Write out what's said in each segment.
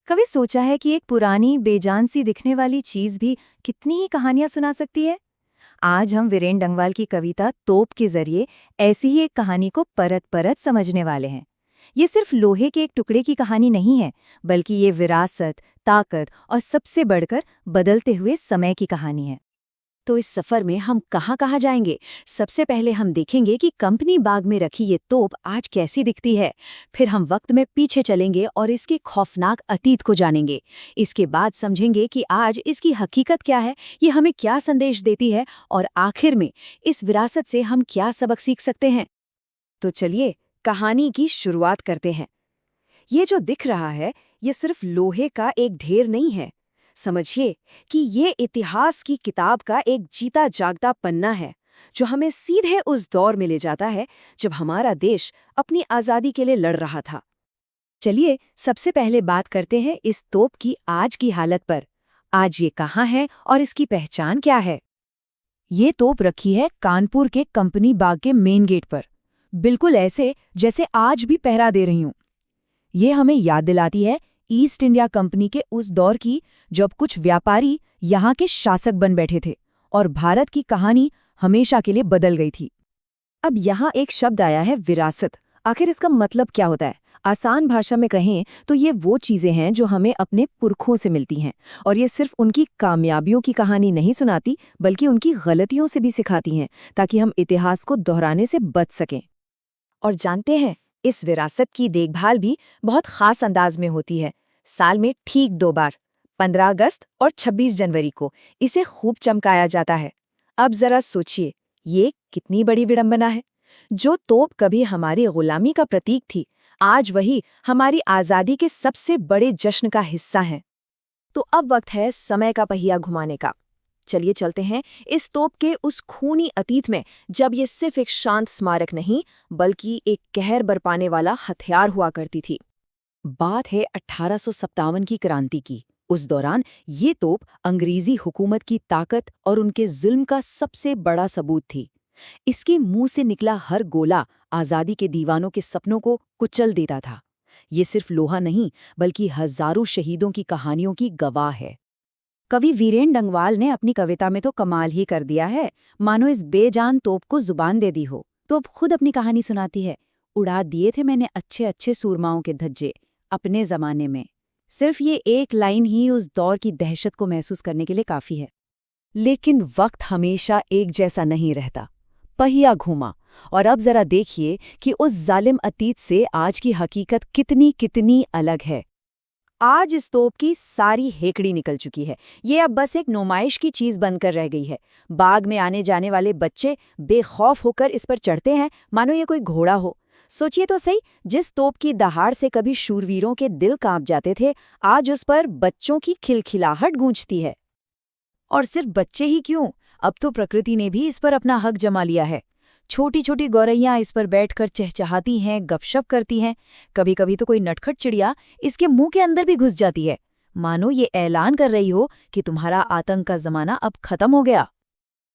कभी सोचा है कि एक पुरानी बेजान सी दिखने वाली चीज भी कितनी ही कहानियां सुना सकती है। आज हम वीरेन डंगवाल की कविता तोप के जरिए ऐसी ही एक कहानी को परत परत समझने वाले हैं। ये सिर्फ लोहे के एक टुकड़े की कहानी नहीं है, बल्कि ये विरासत, ताकत और सबसे बढ़कर बदलते हुए समय की कहानी है। तो इस सफर में हम कहाँ-कहाँ जाएंगे? सबसे पहले हम देखेंगे कि कंपनी बाग में रखी ये तोप आज कैसी दिखती है। फिर हम वक्त में पीछे चलेंगे और इसके खौफनाक अतीत को जानेंगे। इसके बाद समझेंगे कि आज इसकी हकीकत क्या है, ये हमें क्या संदेश देती है और आखिर में इस विरासत से हम क्या सबक सीख सकते हैं। तो चलिए कहानी की शुरुआत करते हैं। ये जो दिख रहा है, ये सिर्फ लोहे का एक ढेर नहीं है। समझिए कि ये इतिहास की किताब का एक जीता जागता पन्ना है, जो हमें सीधे उस दौर में ले जाता है जब हमारा देश अपनी आज़ादी के लिए लड़ रहा था। चलिए सबसे पहले बात करते हैं इस तोप की आज की हालत पर। आज ये कहाँ है और इसकी पहचान क्या है? ये तोप रखी है कानपुर के कंपनी बाग के मेन गेट पर, बिल्कुल ऐसे जैसे आज भी पहरा दे रही हूं। ये हमें याद दिलाती है ईस्ट इंडिया कंपनी के उस दौर की, जब कुछ व्यापारी यहाँ के शासक बन बैठे थे और भारत की कहानी हमेशा के लिए बदल गई थी। अब यहाँ एक शब्द आया है, विरासत। आखिर इसका मतलब क्या होता है? आसान भाषा में कहें तो ये वो चीजें हैं जो हमें अपने पुरखों से मिलती हैं, और ये सिर्फ उनकी कामयाबियों की कहानी नहीं सुनाती, बल्कि उनकी गलतियों से भी सिखाती हैं, ताकि हम इतिहास को दोहराने से बच सकें। और जानते हैं, इस विरासत की देखभाल भी बहुत खास अंदाज में होती है। साल में ठीक 2 बार, 15 अगस्त और 26 जनवरी को इसे खूब चमकाया जाता है। अब जरा सोचिए, ये कितनी बड़ी विडंबना है। जो तोप कभी हमारी गुलामी का प्रतीक थी, आज वही हमारी आज़ादी के सबसे बड़े जश्न का हिस्सा है। तो अब वक्त है समय का पहिया घुमाने का। चलिए चलते हैं इस तोप के उस खूनी अतीत में, जब ये सिर्फ एक शांत स्मारक नहीं, बल्कि एक कहर बरपाने वाला हथियार हुआ करती थी। बात है 1857 की क्रांति की। उस दौरान ये तोप अंग्रेजी हुकूमत की ताकत और उनके जुल्म का सबसे बड़ा सबूत थी। इसके मुंह से निकला हर गोला आज़ादी के दीवानों के सपनों को कुचल देता था। ये सिर्फ लोहा नहीं, बल्कि हजारों शहीदों की कहानियों की गवाह है। कवि वीरेन डंगवाल ने अपनी कविता में तो कमाल ही कर दिया है। मानो इस बेजान तोप को जुबान दे दी हो। तो अब खुद अपनी कहानी सुनाती है। उड़ा दिए थे मैंने अच्छे अच्छे सूरमाओं के धज्जे अपने जमाने में। सिर्फ ये एक लाइन ही उस दौर की दहशत को महसूस करने के लिए काफी है। लेकिन वक्त हमेशा एक जैसा नहीं रहता। पहिया घूमा, और अब जरा देखिए कि उस जालिम अतीत से आज की हकीकत कितनी कितनी अलग है। आज इस तोप की सारी हेकड़ी निकल चुकी है। ये अब बस एक नुमाइश की चीज बनकर रह गई है। बाग में आने जाने वाले बच्चे बेखौफ होकर इस पर चढ़ते हैं, मानो ये कोई घोड़ा हो। सोचिए तो सही, जिस तोप की दहाड़ से कभी शूरवीरों के दिल कांप जाते थे, आज उस पर बच्चों की खिलखिलाहट गूंजती है। और सिर्फ बच्चे ही क्यों, अब तो प्रकृति ने भी इस पर अपना हक जमा लिया है। छोटी छोटी गौरैयां इस पर बैठकर चहचहाती हैं, गपशप करती हैं। कभी कभी तो कोई नटखट चिड़िया इसके मुंह के अंदर भी घुस जाती है, मानो ये ऐलान कर रही हो कि तुम्हारा आतंक का जमाना अब खत्म हो गया।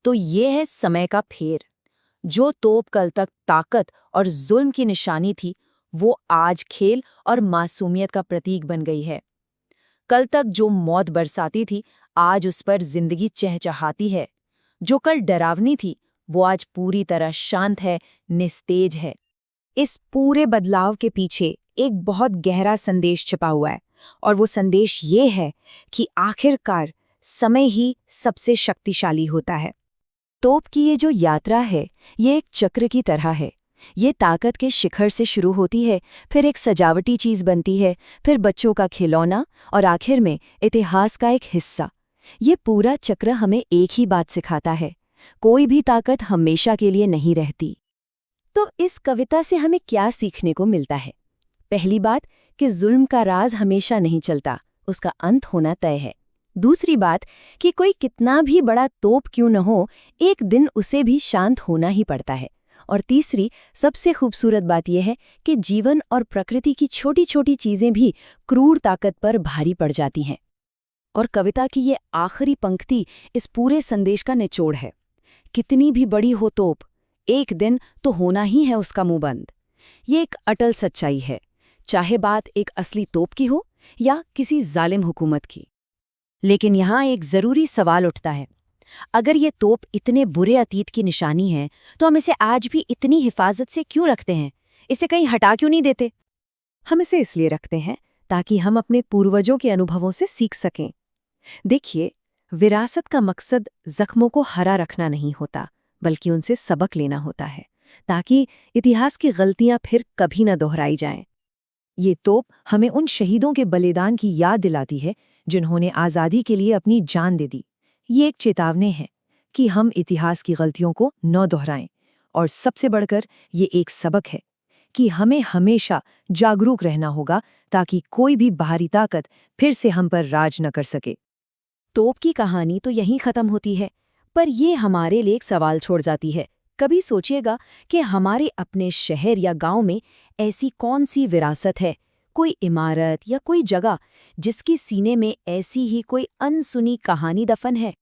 तो ये है समय का फेर। जो तोप कल तक ताकत और जुल्म की निशानी थी, वो आज खेल और मासूमियत का प्रतीक बन गई है। कल तक जो मौत बरसाती थी, आज उस पर जिंदगी चहचहाती है। जो कल डरावनी थी, वो आज पूरी तरह शांत है, निस्तेज है। इस पूरे बदलाव के पीछे एक बहुत गहरा संदेश छिपा हुआ है, और वो संदेश ये है कि आखिरकार समय ही सबसे शक्तिशाली होता है। तोप की ये जो यात्रा है, ये एक चक्र की तरह है। ये ताकत के शिखर से शुरू होती है, फिर एक सजावटी चीज बनती है, फिर बच्चों का खिलौना, और आखिर में इतिहास का एक हिस्सा। ये पूरा चक्र हमें एक ही बात सिखाता है, कोई भी ताकत हमेशा के लिए नहीं रहती। तो इस कविता से हमें क्या सीखने को मिलता है? पहली बात कि जुल्म का राज हमेशा नहीं चलता, उसका अंत होना तय है। दूसरी बात कि कोई कितना भी बड़ा तोप क्यों न हो, एक दिन उसे भी शांत होना ही पड़ता है। और तीसरी सबसे खूबसूरत बात यह है कि जीवन और प्रकृति की छोटी छोटी चीजें भी क्रूर ताकत पर भारी पड़ जाती हैं। और कविता की ये आखिरी पंक्ति इस पूरे संदेश का निचोड़ है। कितनी भी बड़ी हो तोप, एक दिन तो होना ही है उसका मुंह बंद। ये एक अटल सच्चाई है। चाहे बात एक असली तोप की हो या किसी जालिम हुकूमत की। लेकिन यहाँ एक ज़रूरी सवाल उठता है। अगर ये तोप इतने बुरे अतीत की निशानी है, तो हम इसे आज भी इतनी हिफाजत से क्यों रखते हैं? इसे कहीं हटा क्यों नहीं देते? हम इसे इसलिए रखते हैं ताकि हम अपने पूर्वजों के अनुभवों से सीख सकें। देखिए, विरासत का मकसद जख्मों को हरा रखना नहीं होता, बल्कि उनसे सबक लेना होता है, ताकि इतिहास की गलतियां फिर कभी न दोहराई जाएं। ये तोप हमें उन शहीदों के बलिदान की याद दिलाती है जिन्होंने आज़ादी के लिए अपनी जान दे दी। ये एक चेतावनी है कि हम इतिहास की गलतियों को न दोहराएं, और सबसे बढ़कर ये एक सबक है कि हमें हमेशा जागरूक रहना होगा ताकि कोई भी बाहरी ताकत फिर से हम पर राज न कर सके। तोप की कहानी तो यहीं खत्म होती है, पर ये हमारे लिए एक सवाल छोड़ जाती है। कभी सोचिएगा कि हमारे अपने शहर या गांव में ऐसी कौन सी विरासत है, कोई इमारत या कोई जगह जिसकी सीने में ऐसी ही कोई अनसुनी कहानी दफन है।